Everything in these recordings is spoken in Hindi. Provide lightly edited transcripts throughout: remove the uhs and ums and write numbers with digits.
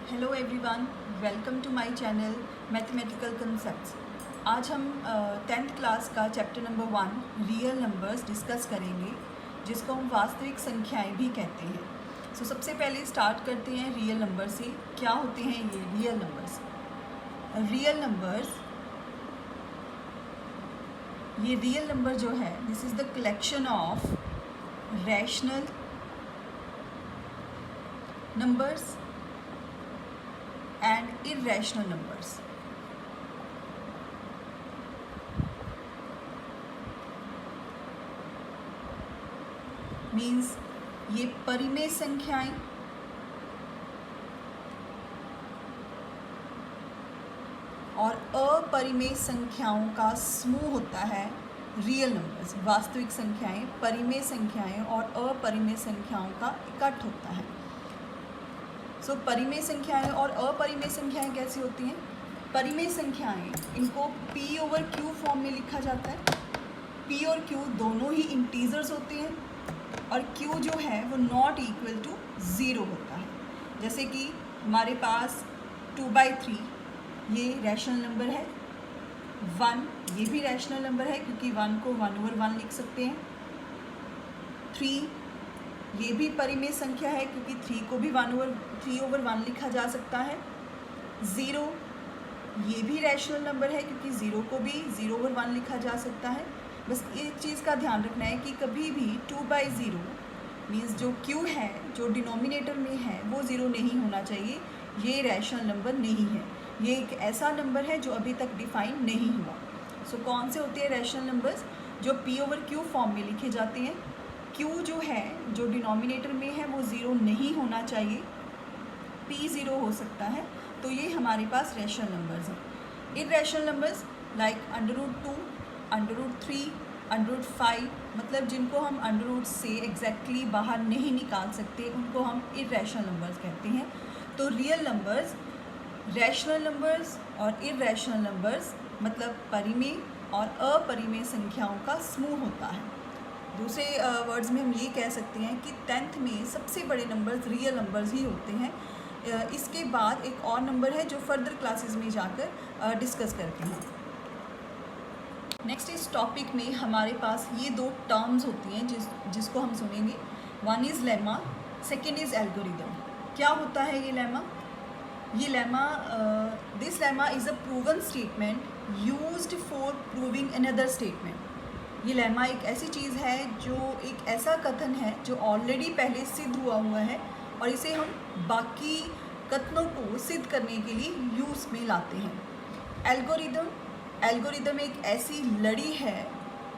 Hello everyone, welcome to my channel mathematical concepts. आज हम 10th क्लास का chapter number 1 real numbers discuss करेंगे, जिसको हम वास्तविक संख्याएं भी कहते हैं। सबसे पहले स्टार्ट करते हैं रियल नंबर से। क्या होते हैं ये रियल नंबर्स? रियल नंबर्स, ये रियल नंबर जो है, this is the collection of rational numbers and irrational numbers. Means ये परिमेय संख्याएं और अपरिमेय संख्याओं का समूह होता है रियल नंबर्स। वास्तविक संख्याएं, परिमेय संख्याएं और अपरिमेय संख्याओं का इकट्ठ होता है। परिमेय संख्याएं और अपरिमेय संख्याएं कैसी होती हैं? परिमेय संख्याएं, इनको p ओवर q फॉर्म में लिखा जाता है। p और q दोनों ही इंटीजर्स होते हैं और q जो है वो नॉट इक्वल टू 0 होता है। जैसे कि हमारे पास 2/3 ये रैशनल नंबर है, 1 ये भी रैशनल नंबर है क्योंकि 1 को 1/1 लिख सकते हैं। 3 ये भी परिमेय संख्या है क्योंकि 3 को भी 3/1 लिखा जा सकता है। 0 ये भी रैशनल नंबर है क्योंकि 0 को भी 0/1 लिखा जा सकता है। बस एक चीज़ का ध्यान रखना है कि कभी भी 2/0 मीन्स जो q है, जो डिनोमिनेटर में है, वो 0 नहीं होना चाहिए। ये रैशनल नंबर नहीं है, ये एक ऐसा नंबर है जो अभी तक डिफाइन नहीं हुआ। कौन से होते हैं रैशनल नंबर्स? जो p ओवर q फॉर्म में लिखे जाते हैं। q जो है, जो डिनोमिनेटर में है, वो 0 नहीं होना चाहिए, p 0 हो सकता है। तो ये हमारे पास रैशनल नंबर्स हैं। इरैशनल नंबर्स लाइक √2, √3, √5, मतलब जिनको हम √ से एग्जैक्टली बाहर नहीं निकाल सकते, उनको हम इरैशनल नंबर्स कहते हैं। तो रियल नंबर्स, रैशनल नंबर्स और इरैशनल नंबर्स मतलब परिमेय और अपरिमेय संख्याओं का समूह होता है। दूसरे वर्ड्स में हम ये कह सकते हैं कि 10th में सबसे बड़े नंबर्स रियल नंबर्स ही होते हैं। इसके बाद एक और नंबर है जो फर्दर क्लासेस में जाकर डिस्कस करते हैं। नेक्स्ट इस टॉपिक में हमारे पास ये दो टर्म्स होती हैं जिसको हम सुनेंगे। One is lemma, second is algorithm. क्या होता है ये लेमा? ये lemma, this lemma is a proven statement used for proving another statement. ये लेमा एक ऐसी चीज़ है जो एक ऐसा कथन है जो ऑलरेडी पहले सिद्ध हुआ है और इसे हम बाकी कथनों को सिद्ध करने के लिए यूज़ में लाते हैं। एल्गोरिदम एक ऐसी लड़ी है,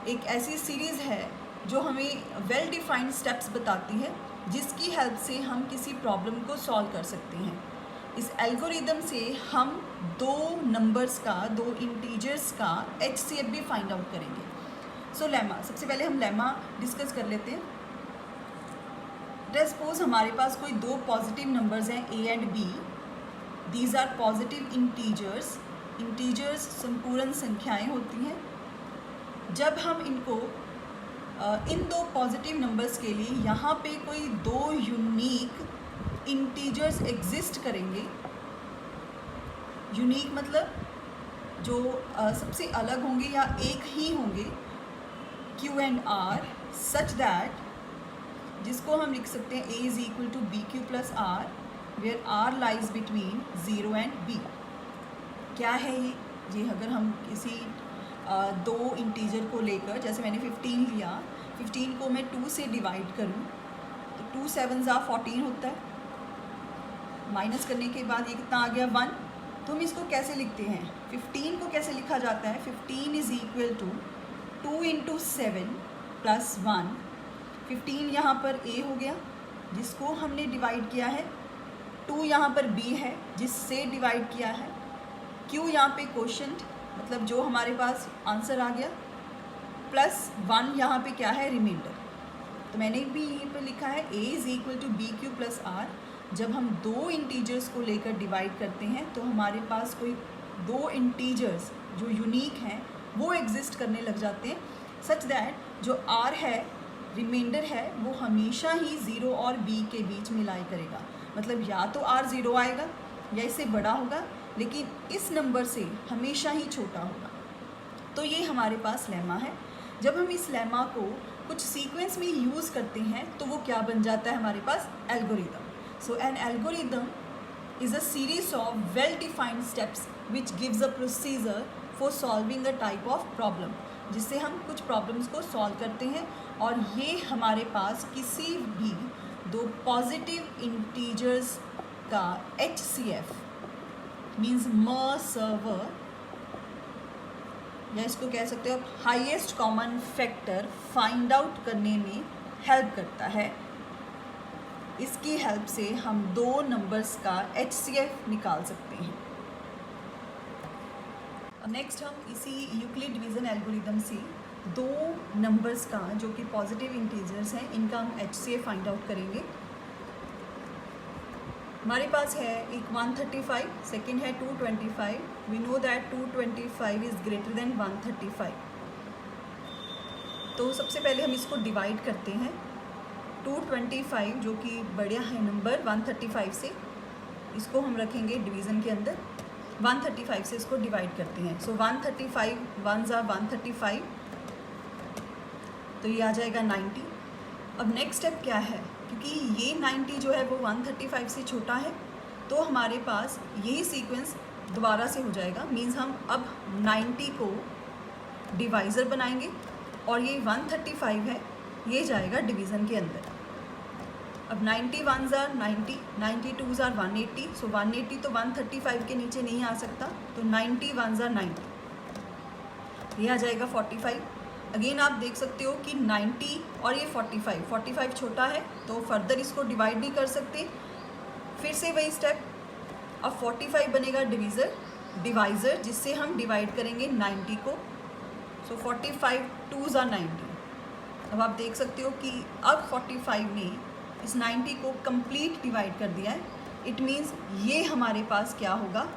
एक ऐसी सीरीज़ है जो हमें वेल डिफाइंड स्टेप्स बताती है, जिसकी हेल्प से हम किसी प्रॉब्लम को सॉल्व कर सकते हैं। इस एल्गोरिदम से हम दो नंबर्स का, दो इंटीजर्स का HCF भी फाइंड आउट करेंगे। लेमा, सबसे पहले हम लेमा डिस्कस कर लेते हैं। सपोज हमारे पास कोई दो पॉजिटिव नंबर्स हैं a and b। These are positive integers. Integers संपूर्ण संख्याएं होती हैं। जब हम इनको इन दो पॉजिटिव नंबर्स के लिए यहाँ पे कोई दो यूनिक इंटीजर्स एग्जिस्ट करेंगे। यूनिक मतलब जो सबसे अलग होंगे या एक ही होंगे, Q and R, such that जिसको हम लिख सकते हैं A is equal to BQ plus R, where R lies between 0 and B। क्या है ये अगर हम किसी दो इंटीजर को लेकर, जैसे मैंने 15 लिया, 15 को मैं 2 से डिवाइड करूं तो 2 7 14 होता है। माइनस करने के बाद ये कितना आ गया? 1। तो हम इसको कैसे लिखते हैं? 15 को कैसे लिखा जाता है? 15 इज इक्वल टू 2 × 7 + 1। 15 यहाँ पर a हो गया जिसको हमने डिवाइड किया है, 2 यहाँ पर b है जिससे डिवाइड किया है, q यहाँ पे क्वोशंट मतलब जो हमारे पास आंसर आ गया, +1 यहाँ पे क्या है? रिमाइंडर। तो मैंने भी यहीं पर लिखा है a is equal to BQ plus R। जब हम दो इंटीजर्स को लेकर डिवाइड करते हैं तो हमारे पास कोई दो इंटीजर्स जो यूनिक हैं वो एग्जिस्ट करने लग जाते हैं, सच दैट जो R है, रिमाइंडर है, वो हमेशा ही 0 और b के बीच में लाई करेगा। मतलब या तो R 0 आएगा या इससे बड़ा होगा, लेकिन इस नंबर से हमेशा ही छोटा होगा। तो ये हमारे पास लेमा है। जब हम इस लेमा को कुछ सीक्वेंस में यूज़ करते हैं तो वो क्या बन जाता है हमारे पास? Algorithm. So an algorithm is a series of well-defined steps which gives a procedure for solving a type of problem, जिससे हम कुछ प्रॉब्लम्स को सॉल्व करते हैं। और ये हमारे पास किसी भी दो पॉजिटिव इंटीजर्स का HCF मीन्स सर्वर, या इसको कह सकते हो आप highest common factor find out करने में हेल्प करता है। इसकी हेल्प से हम दो नंबर्स का HCF निकाल सकते हैं। नेक्स्ट हम इसी यूक्लिड डिवीज़न एल्गोरिदम से दो नंबर्स का जो कि पॉजिटिव इंटीजर्स हैं इनका हम HCF फाइंड आउट करेंगे। हमारे पास है एक 135, सेकेंड है 225। We know that 225 is greater than 135। तो सबसे पहले हम इसको डिवाइड करते हैं। 225 जो कि बढ़िया है नंबर 135 से, इसको हम रखेंगे डिवीज़न के अंदर। 135 से इसको डिवाइड करते हैं। सो 135 1s are 135, तो ये आ जाएगा 90। अब नेक्स्ट स्टेप क्या है? क्योंकि ये 90 जो है वो 135 से छोटा है, तो हमारे पास यही सीक्वेंस दोबारा से हो जाएगा। मीन्स हम अब 90 को डिवाइज़र बनाएंगे और ये 135 है, ये जाएगा डिवीज़न के अंदर। अब 90 1s are 90, 92s are 180। सो 180 तो 135 के नीचे नहीं आ सकता, तो 90 1s are 90, ये आ जाएगा 45। अगेन आप देख सकते हो कि 90 और ये 45 छोटा है, तो फर्दर इसको डिवाइड नहीं कर सकते। फिर से वही स्टेप, अब 45 बनेगा डिवाइज़र जिससे हम डिवाइड करेंगे 90 को। सो 45 2s are 90। अब आप देख सकते हो कि अब 45 ने इस 90 को कंप्लीट डिवाइड कर दिया है। इट मीन्स ये हमारे पास क्या होगा?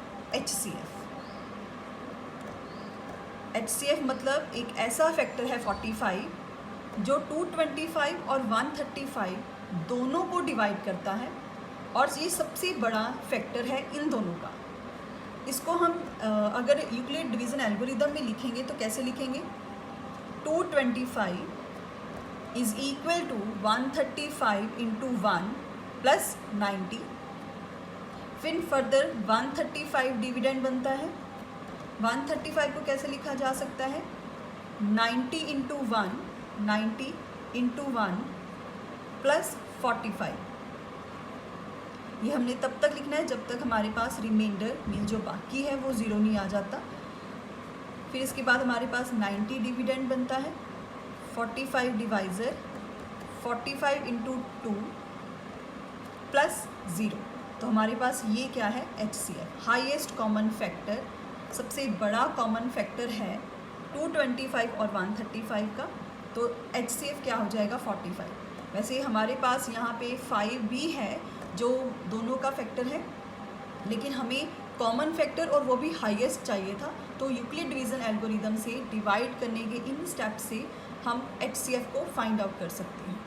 HCF मतलब एक ऐसा फैक्टर है 45 जो 225 और 135 दोनों को डिवाइड करता है, और ये सबसे बड़ा फैक्टर है इन दोनों का। इसको हम अगर यूक्लिड डिवीज़न एल्गोरिदम में लिखेंगे तो कैसे लिखेंगे? 225 is equal to 135 into 1 plus 90। फिर फर्दर 135 डिविडेंड बनता है। 135 को कैसे लिखा जा सकता है? 90 into 1, 90 into 1 plus 45। ये हमने तब तक लिखना है जब तक हमारे पास रिमाइंडर मीन जो बाकी है वो ज़ीरो नहीं आ जाता। फिर इसके बाद हमारे पास 90 डिविडेंड बनता है, 45 डिवाइज़र, 45 इंटू 2 प्लस 0। तो हमारे पास ये क्या है? HCF, हाईएस्ट कॉमन फैक्टर, सबसे बड़ा कॉमन फैक्टर है 225 और 135 का। तो HCF क्या हो जाएगा? 45। वैसे हमारे पास यहाँ पे 5 भी है जो दोनों का फैक्टर है, लेकिन हमें कॉमन फैक्टर और वो भी हाईएस्ट चाहिए था। तो यूक्लिड डिवीज़न एल्गोरिदम से डिवाइड करने के इन स्टेप से हम HCF को फाइंड आउट कर सकते हैं।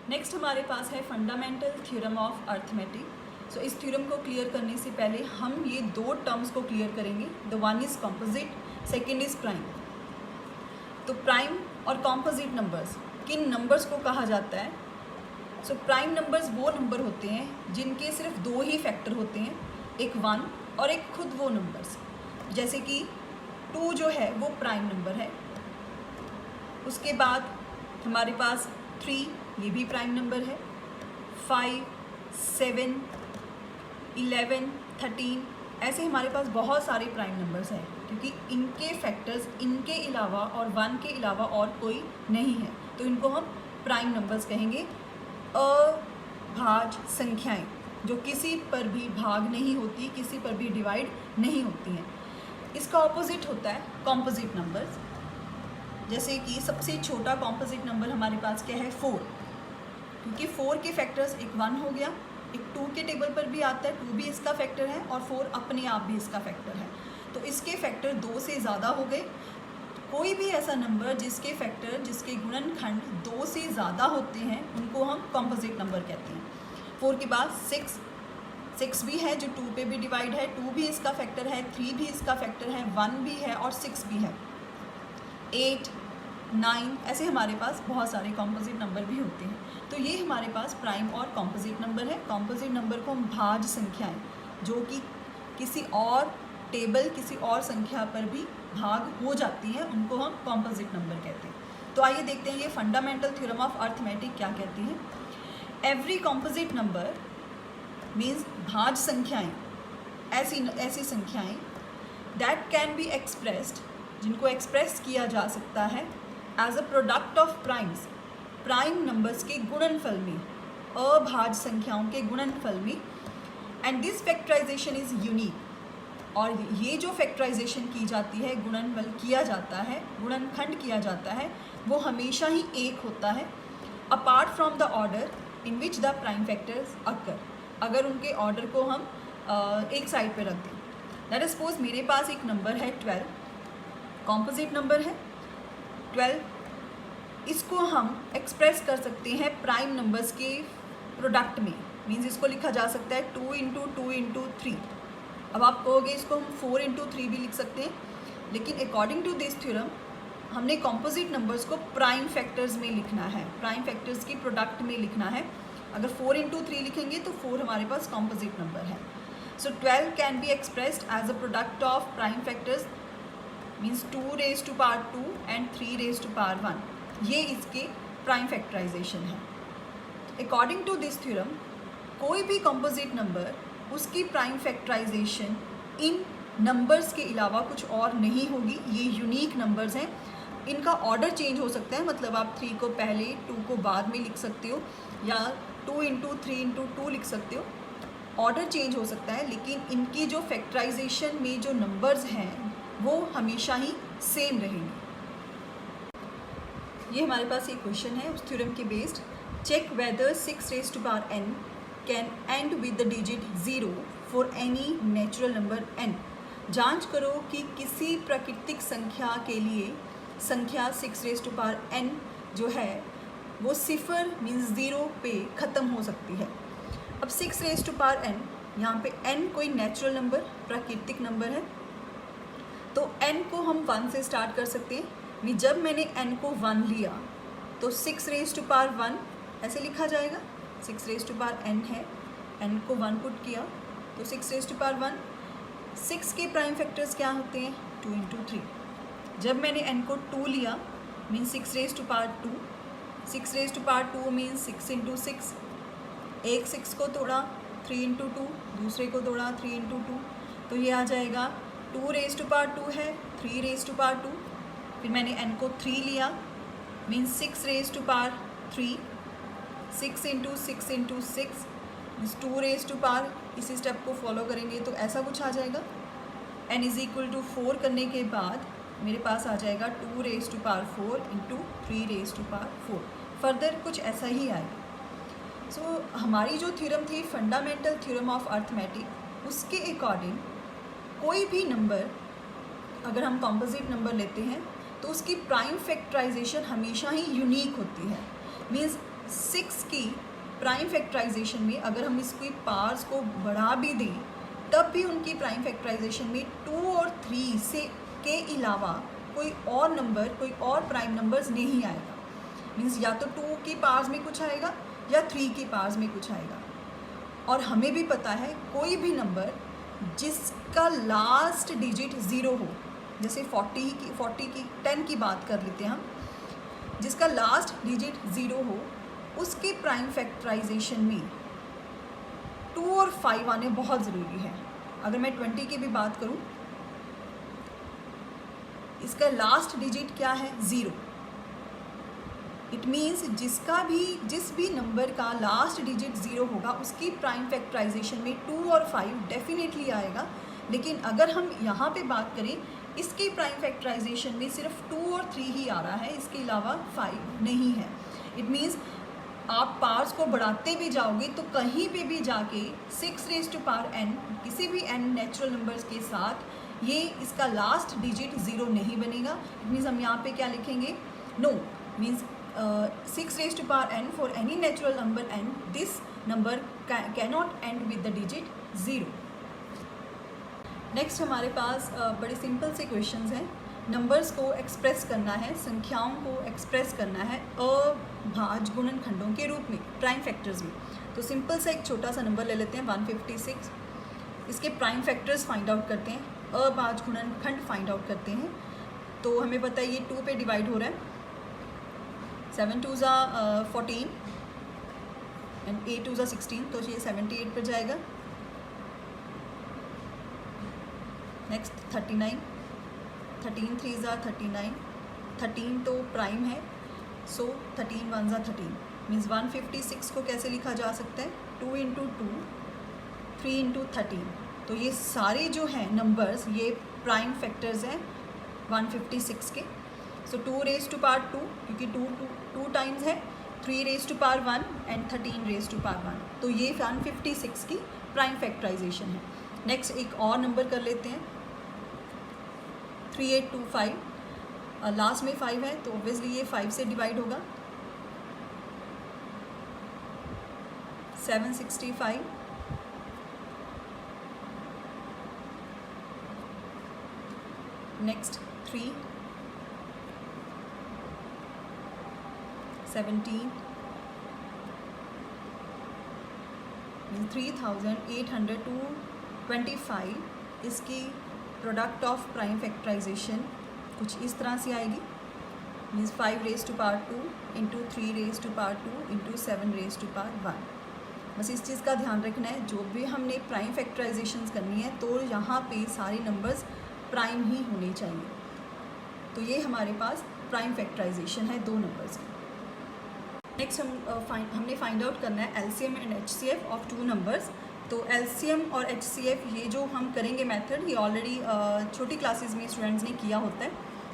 नेक्स्ट हमारे पास है फंडामेंटल थ्योरम ऑफ अर्थमेटिक। सो इस थ्योरम को क्लियर करने से पहले हम ये दो टर्म्स को क्लियर करेंगे। The one is composite, second is prime. तो प्राइम और कॉम्पोजिट नंबर्स, किन नंबर्स को कहा जाता है? सो प्राइम नंबर्स वो नंबर होते हैं जिनके सिर्फ दो ही फैक्टर होते हैं, एक 1 और एक खुद वो नंबर्स। जैसे कि 2 जो है वो प्राइम नंबर है। उसके बाद हमारे पास 3, ये भी प्राइम नंबर है। 5, 7, 11, 13, ऐसे हमारे पास बहुत सारे प्राइम नंबर्स हैं, क्योंकि इनके फैक्टर्स इनके अलावा और 1 के अलावा और कोई नहीं है, तो इनको हम प्राइम नंबर्स कहेंगे। अभाज्य संख्याएं जो किसी पर भी भाग नहीं होती, किसी पर भी डिवाइड नहीं होती हैं। इसका ऑपोजिट होता है कॉम्पोजिट नंबर्स। जैसे कि सबसे छोटा कॉम्पोजिट नंबर हमारे पास क्या है? 4, क्योंकि 4 के फैक्टर्स एक 1 हो गया, एक 2 के टेबल पर भी आता है, 2 भी इसका फैक्टर है और 4 अपने आप भी इसका फैक्टर है। तो इसके फैक्टर 2 से ज़्यादा हो गए। कोई भी ऐसा नंबर जिसके फैक्टर, जिसके गुणनखंड 2 से ज़्यादा होते हैं, उनको हम कॉम्पोजिट नंबर कहते हैं। 4 के बाद 6, 6 भी है जो 2 पे भी डिवाइड है, 2 भी इसका फैक्टर है, 3 भी इसका फैक्टर है, 1 भी है और 6 भी है, 8, 9, ऐसे हमारे पास बहुत सारे कॉम्पोजिट नंबर भी होते हैं। तो ये हमारे पास प्राइम और कॉम्पोजिट नंबर है। कॉम्पोजिट नंबर को हम भाज्य संख्याएं जो कि किसी और टेबल किसी और संख्या पर भी भाग हो जाती हैं उनको हम कॉम्पोजिट नंबर कहते हैं। तो आइए देखते हैं ये फंडामेंटल थ्योरम ऑफ अर्थमेटिक क्या कहती है। एवरी कॉम्पोजिट नंबर मीन्स भाज्य संख्याएं, ऐसी संख्याएं दैट कैन बी एक्सप्रेस्ड, जिनको एक्सप्रेस किया जा सकता है as a product of primes, prime numbers के गुणनफल में, अभाज्य संख्याओं के गुणनफल में। And this factorisation is unique, और ये जो फैक्टराइजेशन की जाती है, गुणनफल किया जाता है, गुणनखंड किया जाता है, वो हमेशा ही एक होता है apart from the order in which the prime factors occur, अगर उनके ऑर्डर को हम एक साइड पे रख दें। लेट अस सपोज मेरे पास एक नंबर है 12, कॉम्पोजिट नंबर है 12, इसको हम एक्सप्रेस कर सकते हैं प्राइम नंबर्स के प्रोडक्ट में, मीन्स इसको लिखा जा सकता है 2 × 2 × 3। अब आप कहोगे इसको हम 4 × 3 भी लिख सकते हैं, लेकिन अकॉर्डिंग टू दिस थ्योरम हमने कॉम्पोजिट नंबर्स को प्राइम फैक्टर्स में लिखना है, प्राइम फैक्टर्स की प्रोडक्ट में लिखना है। अगर 4 × 3 लिखेंगे तो 4 हमारे पास कॉम्पोजिट नंबर है। So 12 can be expressed as a product of prime factors, means 2 raised to power 2 and 3 raised to power 1, ये इसके प्राइम फैक्टराइजेशन है। अकॉर्डिंग टू दिस थ्योरम कोई भी कॉम्पोजिट नंबर, उसकी प्राइम फैक्टराइजेशन इन नंबर्स के अलावा कुछ और नहीं होगी। ये यूनिक नंबर्स हैं, इनका ऑर्डर चेंज हो सकता है, मतलब आप 3 को पहले 2 को बाद में लिख सकते हो, या 2 × 3 × 2 लिख सकते हो, ऑर्डर चेंज हो सकता है, लेकिन इनकी जो फैक्टराइजेशन में जो नंबर्स हैं वो हमेशा ही सेम रहेंगे। ये हमारे पास एक क्वेश्चन है उस थ्योरम के based. Check whether 6 raised to power n can end with the digit 0 for any natural number n। जांच करो कि किसी प्राकृतिक संख्या के लिए संख्या 6 raised to power n जो है वो 0 मीन्स 0 पे ख़त्म हो सकती है। अब 6 raised to power n, यहाँ पे n कोई नेचुरल नंबर, प्राकृतिक नंबर है, तो n को हम 1 से स्टार्ट कर सकते हैं। जब मैंने n को 1 लिया तो 6 raised to power 1 ऐसे लिखा जाएगा, 6 raised to power n है, n को 1 पुट किया तो 6 raised to power 1। 6 के प्राइम फैक्टर्स क्या होते हैं? 2 × 3। जब मैंने n को 2 लिया means 6 raised to power 2, 6 raised to power 2 means 6 × 6, एक 6 को तोड़ा 3 × 2, दूसरे को तोड़ा 3 × 2, तो ये आ जाएगा 2 raised to power 2 है, 3 raised to power 2, फिर मैंने n को 3 लिया means 6 raised to power 3, 6 × 6 × 6 means 2 raised to power, इसी स्टेप को फॉलो करेंगे तो ऐसा कुछ आ जाएगा। n = 4 करने के बाद मेरे पास आ जाएगा 2 raised to power 4 × 3 raised to power 4, further कुछ ऐसा ही आएगा। सो हमारी जो थ्योरम थी फंडामेंटल थ्योरम ऑफ अर्थमेटिक, उसके अकॉर्डिंग कोई भी नंबर अगर हम कॉम्पोजिट नंबर लेते हैं तो उसकी प्राइम फैक्टराइजेशन हमेशा ही यूनिक होती है। मीन्स 6 की प्राइम फैक्टराइजेशन में अगर हम इसकी पावर्स को बढ़ा भी दें तब भी उनकी प्राइम फैक्टराइजेशन में 2 और 3 से के अलावा कोई और नंबर, कोई और प्राइम नंबर्स नहीं आएगा। मीन्स या तो 2 की पावर्स में कुछ आएगा या 3 की पावर्स में कुछ आएगा। और हमें भी पता है कोई भी नंबर जिसका लास्ट डिजिट 0 हो, जैसे 40 की 10 की बात कर लेते हैं हम, जिसका लास्ट डिजिट 0 हो उसके प्राइम फैक्टराइजेशन में 2 और 5 आने बहुत ज़रूरी है। अगर मैं 20 की भी बात करूं, इसका लास्ट डिजिट क्या है? 0। इट मीन्स जिस भी नंबर का लास्ट डिजिट 0 होगा उसकी प्राइम फैक्टराइजेशन में 2 और 5 डेफिनेटली आएगा। लेकिन अगर हम यहाँ पे बात करें, इसकी प्राइम फैक्टराइजेशन में सिर्फ 2 और 3 ही आ रहा है, इसके अलावा 5 नहीं है। इट मीन्स आप पावर्स को बढ़ाते भी जाओगे तो कहीं पे भी जाके 6 raised to power n, किसी भी n नेचुरल नंबर्स के साथ ये इसका लास्ट डिजिट 0 नहीं बनेगा। इट मीन्स हम यहाँ पे क्या लिखेंगे? No means 6 raised to power n for any natural number n, this number cannot end with the digit 0। Next हमारे पास बड़े सिंपल से क्वेश्चंस हैं। नंबर्स को एक्सप्रेस करना है, संख्याओं को एक्सप्रेस करना है अभाज्य गुणनखंडों के रूप में, प्राइम फैक्टर्स में। तो सिंपल सा एक छोटा सा नंबर ले लेते हैं 156, इसके प्राइम फैक्टर्स फाइंड आउट करते हैं, अभाज्य गुणनखंड फाइंड आउट करते हैं। तो हमें पता है ये 2 पे डिवाइड हो रहा है, 7 2 ज़ा 14 एंड 8 2 ज़ा 16, तो ये 78 पर जाएगा। नेक्स्ट 39, 13 3 ज़ा 39, 13 तो प्राइम है, सो 13 1 ज़ा 13 मीन्स 156 को कैसे लिखा जा सकता है, 2 इंटू 2 3 इंटू 13। तो ये सारे जो हैं नंबर्स ये प्राइम फैक्टर्स हैं 156 के। सो 2 रेज टू पावर 2 क्योंकि 2 टाइम्स है, 3 raise to power 1 and 13 raise to power 1। तो ये 156 की प्राइम फैक्टराइजेशन है। नेक्स्ट एक और नंबर कर लेते हैं 3825, लास्ट में 5 है तो ऑब्वियसली ये 5 से डिवाइड होगा। 765, नेक्स्ट 3, 17, 3825 इसकी प्रोडक्ट ऑफ प्राइम फैक्टराइजेशन कुछ इस तरह से आएगी, means 5 raise to power 2 into 3 raise to power 2 into 7 raise to power 1। बस इस चीज़ का ध्यान रखना है, जो भी हमने प्राइम फैक्टराइजेशन करनी है तो यहाँ पे सारे नंबर्स प्राइम ही होने चाहिए। तो ये हमारे पास प्राइम फैक्टराइजेशन है 2 नंबर्स की। नेक्स्ट हमने फाइंड आउट करना है LCM and HCF of 2 numbers. तो एलसीएम और एचसीएफ ये जो हम करेंगे मेथड, ये ऑलरेडी छोटी क्लासेस में स्टूडेंट्स ने किया होता है,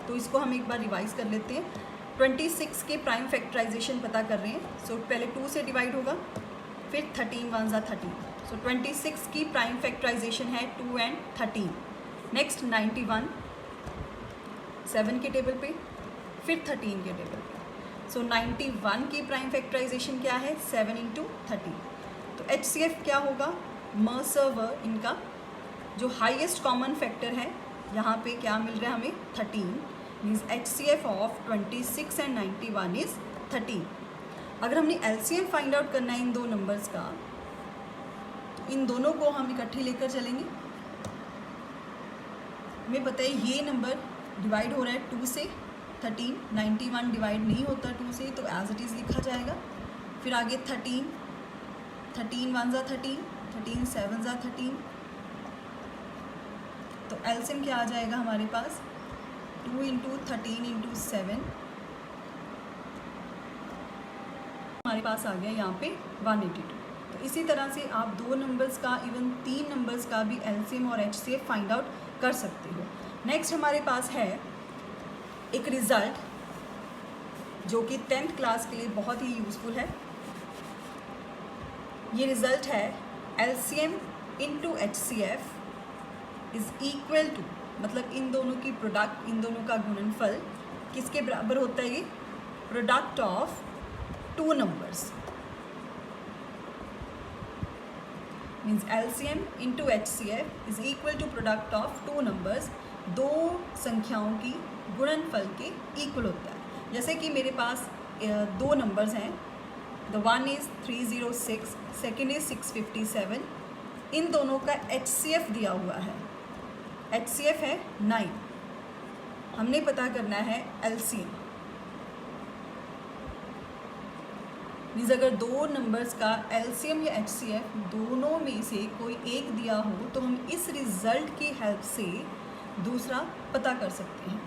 तो इसको हम एक बार रिवाइज कर लेते हैं। 26 के प्राइम फैक्टराइजेशन पता कर रहे हैं, सो पहले 2 से डिवाइड होगा, फिर 13 1 ज़ा 13, सो 26 की प्राइम फैक्टराइजेशन है 2 एंड 13। नेक्स्ट 91 7 के टेबल पे, फिर 13 के टेबल पे, सो 91 की प्राइम फैक्टराइजेशन क्या है 7 इंटू 13। तो HCF क्या होगा, मर्सर्वर इनका जो हाईएस्ट कॉमन फैक्टर है, यहाँ पे क्या मिल रहा है हमें 13, means HCF of 26 and 91 is 13। अगर हमने LCM फाइंड आउट करना है इन 2 नंबर्स का, तो इन दोनों को हम इकट्ठे लेकर चलेंगे। हमें पता है ये नंबर डिवाइड हो रहा है 2 से, 13, 91 डिवाइड नहीं होता 2 से, तो एज इट इज़ लिखा जाएगा। फिर आगे 13 1 ज़ा 13, 13 7 ज़ा 13, तो एलसीएम क्या आ जाएगा हमारे पास 2 इंटू 13 इंटू 7, हमारे पास आ गया यहाँ पे 182। तो इसी तरह से आप 2 नंबर्स का, इवन 3 नंबर्स का भी एलसीएम और एचसीएफ फाइंड आउट कर सकते हो। नेक्स्ट हमारे पास है एक रिज़ल्ट जो कि 10th क्लास के लिए बहुत ही यूज़फुल है। ये रिज़ल्ट है LCM into HCF is equal to, मतलब इन दोनों की प्रोडक्ट, इन दोनों का गुणनफल किसके बराबर होता है, ये product of 2 numbers, means LCM into HCF is equal to product of 2 numbers, 2 संख्याओं की गुणनफल के इक्वल होता है। जैसे कि मेरे पास 2 नंबर्स हैं, the one is 306, second is 657, इन दोनों का HCF दिया हुआ है, HCF है 9, हमने पता करना है LCM। मीन्स अगर 2 नंबर्स का LCM या HCF दोनों में से कोई एक दिया हो तो हम इस रिज़ल्ट की हेल्प से दूसरा पता कर सकते हैं।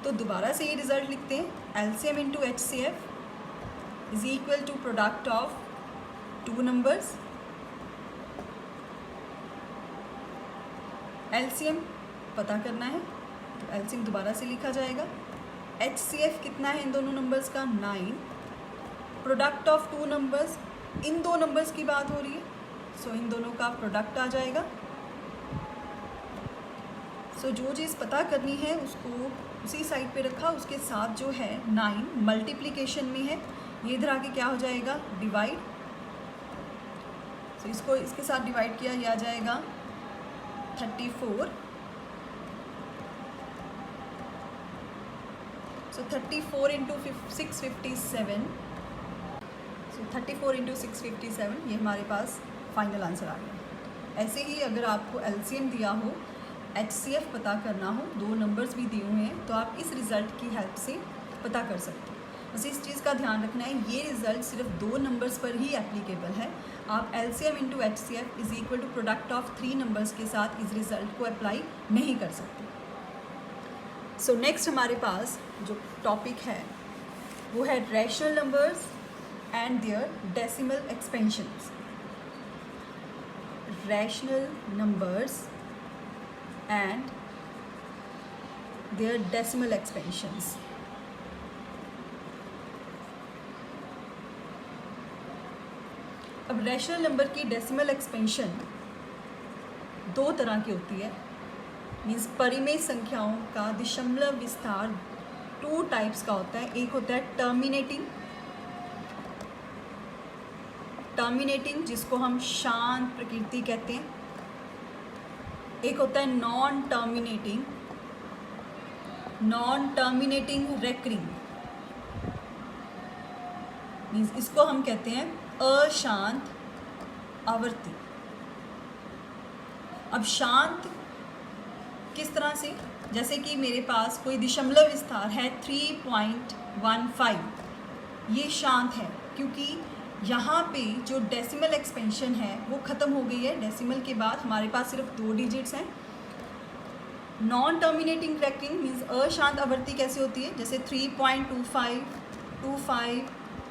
तो दोबारा से ये रिज़ल्ट लिखते हैं, LCM into HCF is equal to product of 2 numbers, LCM पता करना है तो LCM दोबारा से लिखा जाएगा, HCF कितना है इन दोनों नंबर्स का 9, product of 2 numbers, in 2 numbers की बात हो रही है, सो इन दोनों का प्रोडक्ट आ जाएगा। सो जो चीज़ पता करनी है उसको उसी साइड पे रखा, उसके साथ जो है 9 मल्टीप्लिकेशन में है, ये इधर आके क्या हो जाएगा डिवाइड, तो इसको इसके साथ डिवाइड किया, ये आ जाएगा 34। सो 34 इंटू 657, सो 34 इंटू 657, ये हमारे पास फाइनल आंसर आ गया। ऐसे ही अगर आपको एलसीएम दिया हो, एचसीएफ पता करना हो, दो नंबर्स भी दिए हुए हैं, तो आप इस रिज़ल्ट की हेल्प से पता कर सकते हो। बस इस चीज़ का ध्यान रखना है, ये रिज़ल्ट सिर्फ दो नंबर्स पर ही एप्लीकेबल है। आप LCM into HCF is equal to product of 3 numbers के साथ इस रिज़ल्ट को अप्लाई नहीं कर सकते। सो नेक्स्ट हमारे पास जो टॉपिक है वो है rational numbers and their decimal expansions. Rational numbers and their decimal expansions. अब रैशनल नंबर की डेसिमल एक्सपेंशन दो तरह की होती है, मीन्स परिमेय संख्याओं का दशमलव विस्तार 2 टाइप्स का होता है। एक होता है टर्मिनेटिंग जिसको हम शांत प्रकृति कहते हैं। एक होता है नॉन टर्मिनेटिंग रेकरिंग, मीन्स इसको हम कहते हैं अशांत आवर्ती। अब शांत किस तरह से, जैसे कि मेरे पास कोई दशमलव विस्तार है 3.15, ये शांत है क्योंकि यहाँ पे जो डेसिमल एक्सपेंशन है वो ख़त्म हो गई है। डेसिमल के बाद हमारे पास सिर्फ 2 डिजिट्स हैं। नॉन टर्मिनेटिंग रेकरिंग मीन्स अशांत आवर्ती कैसे होती है, जैसे 3.25, 25,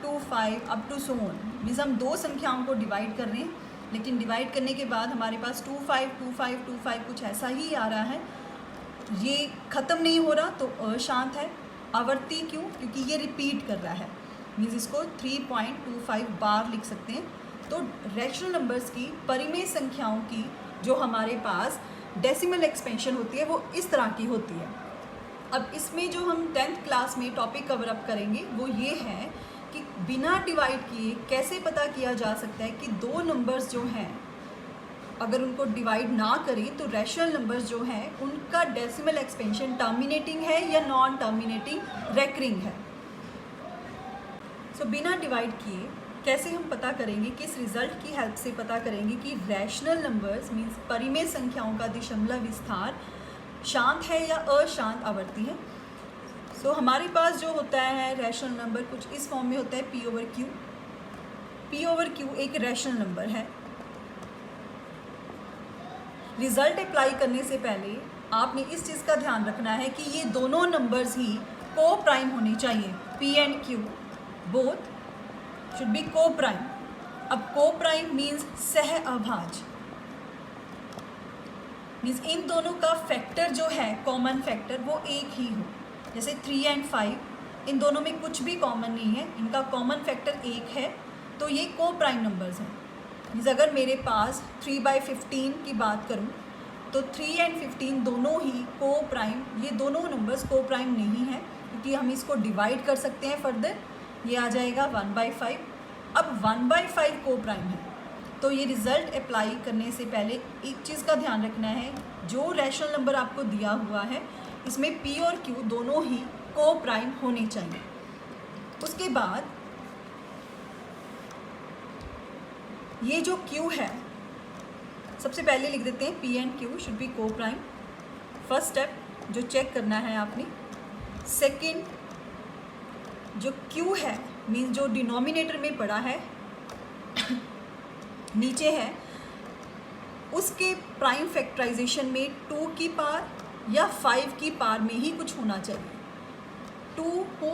25 up to so on, means हम दो संख्याओं को डिवाइड कर रहे हैं, लेकिन डिवाइड करने के बाद हमारे पास 25, 25, 25 कुछ ऐसा ही आ रहा है, ये ख़त्म नहीं हो रहा, तो अशांत है। आवर्ती क्यों, क्योंकि ये रिपीट कर रहा है, मीन्स इसको 3.25 बार लिख सकते हैं। तो रैशनल नंबर्स की परिमेय संख्याओं की जो हमारे पास डेसिमल एक्सपेंशन होती है वो इस तरह की होती है। अब इसमें जो हम 10th क्लास में टॉपिक कवर अप करेंगे वो ये है कि बिना डिवाइड किए कैसे पता किया जा सकता है कि दो नंबर्स जो हैं अगर उनको डिवाइड ना करें तो रैशनल नंबर्स जो हैं उनका डेसिमल एक्सपेंशन टर्मिनेटिंग है या नॉन टर्मिनेटिंग रेकरिंग है। सो बिना डिवाइड किए कैसे हम पता करेंगे, किस रिज़ल्ट की हेल्प से पता करेंगे कि रैशनल नंबर्स मीन्स परिमेय संख्याओं का दशमलव विस्तार शांत है या अशांत आवर्ती है। सो हमारे पास जो होता है रैशनल नंबर कुछ इस फॉर्म में होता है P over Q। P over Q एक रैशनल नंबर है। रिज़ल्ट अप्लाई करने से पहले आपने इस चीज़ का ध्यान रखना है कि ये दोनों नंबर्स ही को प्राइम होने चाहिए। P and Q both should be को प्राइम। अब को प्राइम मीन्स सह अभाज्य, मीन्स इन दोनों का फैक्टर जो है कॉमन फैक्टर वो एक ही हो। जैसे 3 एंड 5 इन दोनों में कुछ भी कॉमन नहीं है, इनका कॉमन फैक्टर एक है, तो ये को प्राइम नंबर्स हैं। मीन्स अगर मेरे पास 3/15 की बात करूं तो 3 एंड 15 दोनों ही को प्राइम, ये दोनों नंबर्स को प्राइम नहीं है क्योंकि हम इसको डिवाइड कर सकते हैं फर्दर, ये आ जाएगा 1/5। अब 1/5 को प्राइम है, तो ये रिज़ल्ट अप्लाई करने से पहले एक चीज़ का ध्यान रखना है, जो रैशनल नंबर आपको दिया हुआ है इसमें P और Q दोनों ही को प्राइम होने चाहिए। उसके बाद ये जो Q है सबसे पहले लिख देते हैं P and Q should be को प्राइम। फर्स्ट स्टेप जो चेक करना है आपने। सेकंड, जो Q है मीन्स जो डिनोमिनेटर में पड़ा है नीचे है, उसके प्राइम फैक्टराइजेशन में 2 की पावर या 5 की पावर में ही कुछ होना चाहिए। 2 हो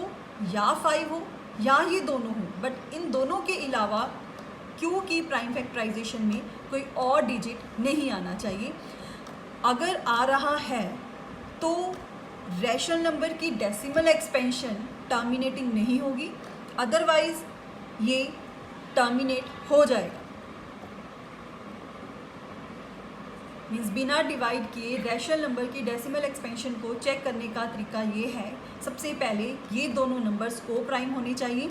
या 5 हो या ये दोनों हो, बट इन दोनों के अलावा Q की प्राइम फैक्टराइजेशन में कोई और डिजिट नहीं आना चाहिए। अगर आ रहा है तो रैशनल नंबर की डेसिमल एक्सपेंशन टर्मिनेटिंग नहीं होगी, अदरवाइज ये टर्मिनेट हो जाएगा। मीन्स बिना डिवाइड किए रैशनल नंबर की डेसिमल एक्सपेंशन को चेक करने का तरीका ये है, सबसे पहले ये दोनों नंबर्स को प्राइम होने चाहिए।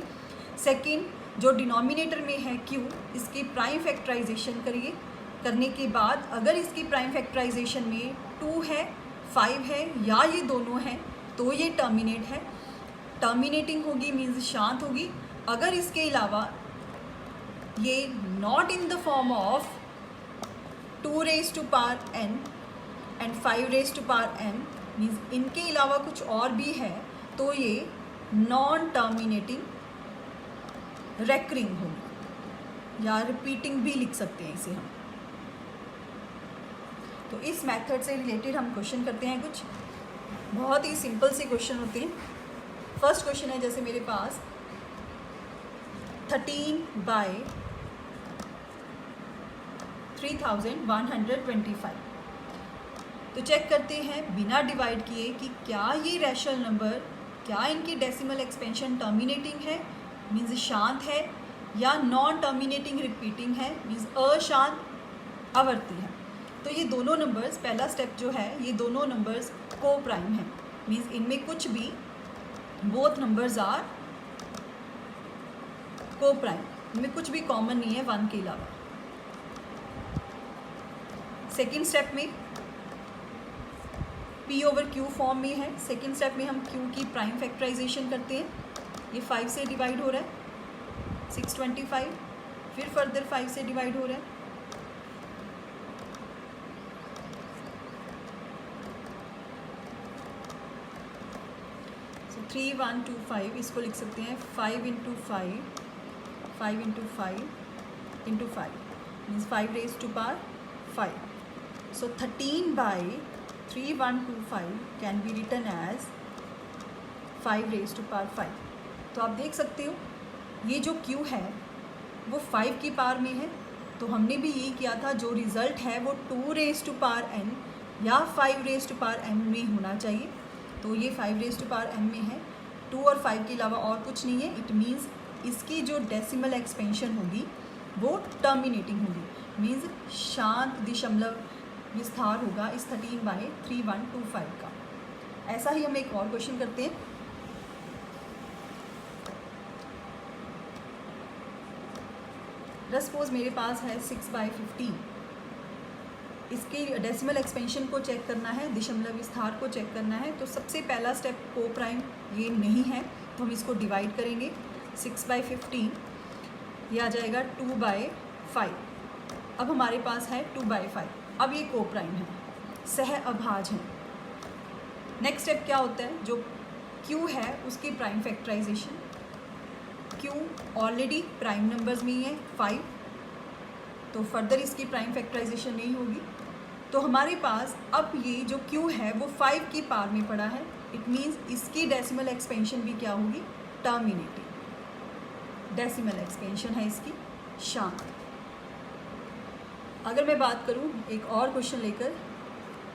सेकंड, जो डिनोमिनेटर में है q, इसकी प्राइम फैक्टराइजेशन करिए। करने के बाद अगर इसकी प्राइम फैक्टराइजेशन में 2 है, 5 है या ये दोनों हैं तो ये टर्मिनेट है। टर्मिनेटिंग होगी मीन्स शांत होगी। अगर इसके अलावा ये not in the form of 2 raise to power n and 5 raise to power n means इनके अलावा कुछ और भी है तो ये नॉन टर्मिनेटिंग रेकरिंग होगी या रिपीटिंग भी लिख सकते हैं इसे हम। तो इस मेथड से रिलेटेड हम क्वेश्चन करते हैं। कुछ बहुत ही सिंपल से क्वेश्चन होते हैं। फर्स्ट क्वेश्चन है जैसे मेरे पास 13/3125। तो चेक करते हैं बिना डिवाइड किए कि क्या ये रैशनल नंबर, क्या इनकी डेसिमल एक्सपेंशन टर्मिनेटिंग है मीन्स शांत है या नॉन टर्मिनेटिंग रिपीटिंग है मीन्स अशांत आवर्ती है। तो ये दोनों नंबर्स, पहला स्टेप जो है, ये दोनों नंबर्स को प्राइम है मीन्स इनमें कुछ भी, बोथ नंबर्स आर को प्राइम, इनमें कुछ भी कॉमन नहीं है 1 के अलावा। सेकेंड स्टेप में P ओवर Q फॉर्म में है। सेकेंड स्टेप में हम Q की प्राइम फैक्टराइजेशन करते हैं। ये 5 से डिवाइड हो रहा है 625, फिर फर्दर 5 से डिवाइड हो रहा है। सो 3125 इसको लिख सकते हैं 5 into 5, 5 into 5 into 5 means 5 raise to power 5। So 13/3125 can be written as 5 raise to power 5। तो आप देख सकते हो ये जो Q है वो 5 की पावर में है। तो हमने भी यही किया था, जो रिज़ल्ट है वो 2 रेज़ टू पावर n या 5 रेज़ टू पावर m में होना चाहिए। तो ये 5 रेज़ टू पावर m में है, 2 और 5 के अलावा और कुछ नहीं है। इट मीन्स इसकी जो डेसिमल एक्सपेंशन होगी वो टर्मिनेटिंग होगी मीन्स शांत दशमलव विस्तार होगा इस 13/3125 का। ऐसा ही हम एक और क्वेश्चन करते हैं। सपोज मेरे पास है 6/15। इसके डेसिमल एक्सपेंशन को चेक करना है, दशमलव विस्तार को चेक करना है। तो सबसे पहला स्टेप को प्राइम ये नहीं है तो हम इसको डिवाइड करेंगे। 6/15 ये आ जाएगा 2/5। अब हमारे पास है 2/5। अब ये को प्राइम है, सह अभाज्य है। नेक्स्ट स्टेप क्या होता है, जो Q है उसकी prime factorisation. Q already prime numbers में ही है 5, तो फर्दर इसकी प्राइम फैक्टराइजेशन नहीं होगी। तो हमारे पास अब ये जो Q है वो 5 की पावर में पड़ा है। इट मीन्स इसकी डेसिमल एक्सपेंशन भी क्या होगी, टर्मिनेटिंग। डेसिमल एक्सपेंशन है इसकी शांत। अगर मैं बात करूँ एक और क्वेश्चन लेकर,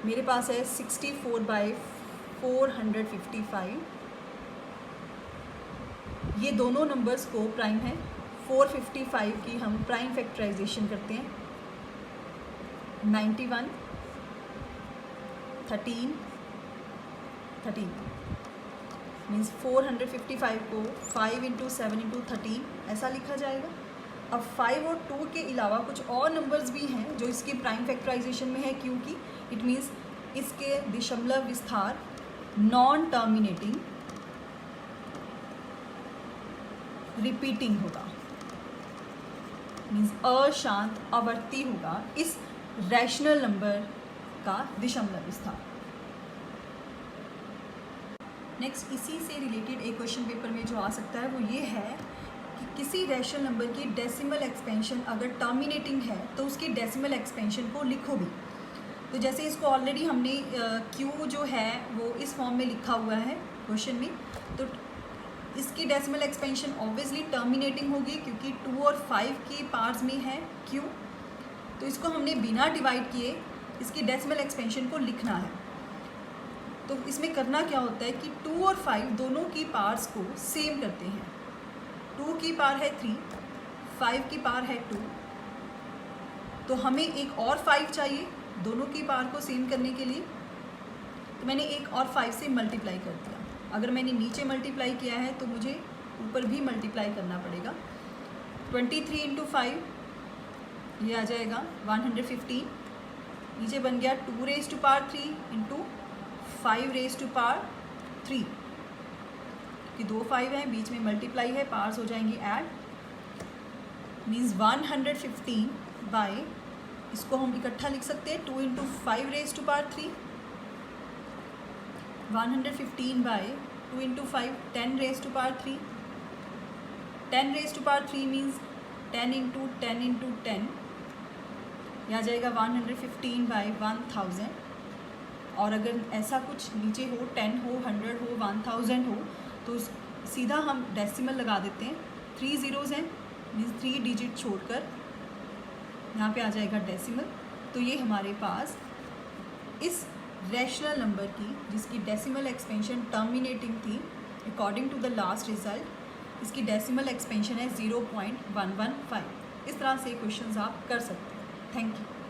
मेरे पास है 64/455। ये दोनों नंबर्स को प्राइम है। 455 की हम प्राइम फैक्टराइजेशन करते हैं। 91, 13 मीन्स 455 को 5 इंटू 7 इंटू 13 ऐसा लिखा जाएगा। अब 5 और 2 के अलावा कुछ और नंबर्स भी हैं जो इसकी प्राइम फैक्टराइजेशन में है क्योंकि इट मीन्स इसके दशमलव विस्तार नॉन टर्मिनेटिंग रिपीटिंग होगा मीन्स अशांत आवर्ती होगा इस रैशनल नंबर का दशमलव विस्तार। नेक्स्ट इसी से रिलेटेड एक क्वेश्चन पेपर में जो आ सकता है वो ये है कि किसी रैशनल नंबर की डेसिमल एक्सपेंशन अगर टर्मिनेटिंग है तो उसकी डेसिमल एक्सपेंशन को लिखो भी। तो जैसे इसको ऑलरेडी हमने Q जो है वो इस फॉर्म में लिखा हुआ है क्वेश्चन में, तो इसकी डेसिमल एक्सपेंशन ऑब्वियसली टर्मिनेटिंग होगी क्योंकि 2 और 5 की पार्ट्स में है Q। तो इसको हमने बिना डिवाइड किए इसकी डेसिमल एक्सपेंशन को लिखना है। तो इसमें करना क्या होता है कि 2 और 5 दोनों की पार्ट्स को सेम करते हैं। 2 की पावर है 3, 5 की पावर है 2, तो हमें एक और 5 चाहिए दोनों की पावर को सेम करने के लिए। तो मैंने एक और 5 से मल्टीप्लाई कर दिया। अगर मैंने नीचे मल्टीप्लाई किया है तो मुझे ऊपर भी मल्टीप्लाई करना पड़ेगा। 23 इंटू 5 ये आ जाएगा 115। नीचे बन गया 2 raise to power 3 into 5 raise to power 3, कि 2 5 हैं, बीच में मल्टीप्लाई है, पावर्स हो जाएंगी ऐड, मीन्स 115 बाय, इसको हम इकट्ठा लिख सकते हैं 2 into 5 raise to power 3, 115 by 2 into 5 10 raise to power 3, 10 raise to power 3 means 10 into 10 into 10, यह आ जाएगा 115 बाय 1000। और अगर ऐसा कुछ नीचे हो, 10 हो, 100 हो, 1000 हो, तो सीधा हम डेसिमल लगा देते हैं, 3 ज़ीरोज़ हैं, मीन्स 3 डिजिट छोड़कर यहाँ पे आ जाएगा डेसिमल। तो ये हमारे पास इस रैशनल नंबर की, जिसकी डेसिमल एक्सपेंशन टर्मिनेटिंग थी according to the last result, इसकी डेसिमल एक्सपेंशन है 0.115। इस तरह से क्वेश्चंस आप कर सकते हैं। Thank you.